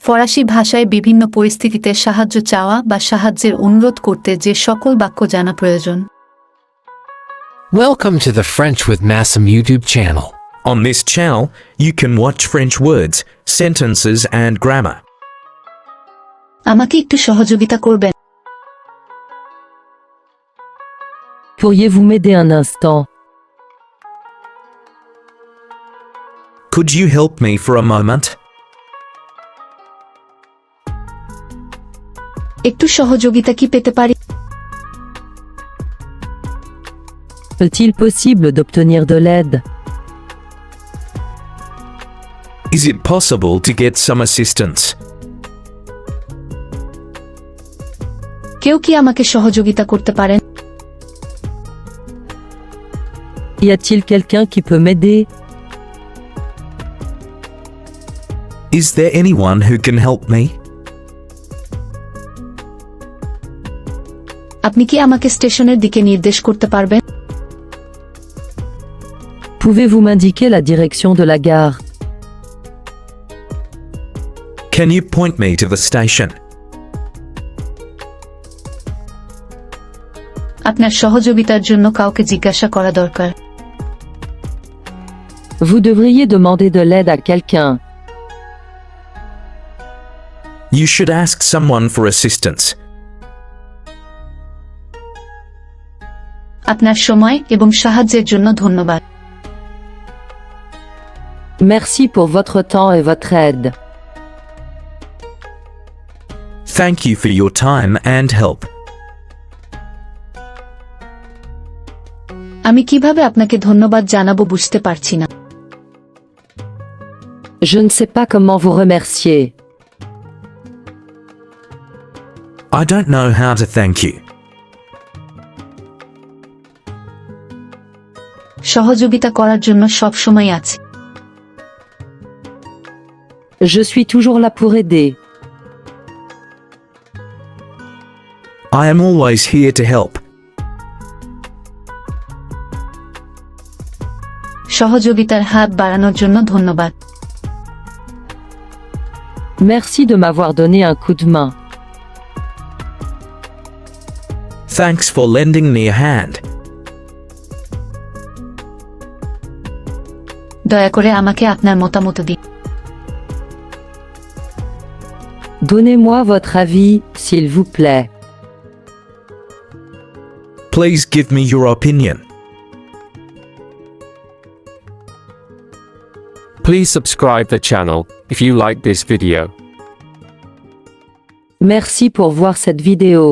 ফরাসি ভাষায় বিভিন্ন পরিস্থিতিতে সাহায্য চাওয়া বা সাহায্যের অনুরোধ করতে যে সকল বাক্য জানা প্রয়োজন। Welcome to the French with Masum YouTube channel. On this channel, you can watch French words, sentences and grammar. আমাকে একটু সহযোগিতা করবেন? Pourriez-vous m'aider un instant? Could you help me for a moment? একটু সহযোগিতা কি পেতে পারি? Est-il possible d'obtenir de l'aide? Is it possible to get some assistance? কেউ কি আমাকে সহযোগিতা করতে পারেন? Y a-t-il quelqu'un qui peut m'aider? Is there anyone who can help me? আপনি কি আমাকে স্টেশনের দিকে নির্দেশ করতে পারবেন? Pouvez-vous m'indiquer la direction de la gare? Can you point me to the station? আপনার সহযোগিতার জন্য কাউকে জিজ্ঞাসা করা দরকার। Vous devriez demander de l'aide à quelqu'un. You should ask someone for assistance. আপনার সময় এবং সাহায্যের জন্য ধন্যবাদ। Merci pour votre temps et votre aide. Thank you for your time and help. আমি কিভাবে আপনাকে ধন্যবাদ জানাবো বুঝতে পারছি না। Je ne sais pas comment vous remercier. I don't know how to thank you. সহযোগিতা করার জন্য সব সময় আছি। Je suis toujours là pour aider. I am always here to help. সহযোগিতার হাত বাড়ানোর জন্য ধন্যবাদ। Merci de m'avoir donné un coup de main. Thanks for lending me a hand. দয়া করে আমাকে আপনার মতামত দিন। Donnez-moi votre avis, s'il vous plaît. Please give me your opinion. Please subscribe the channel if you like this video. Merci pour voir cette vidéo.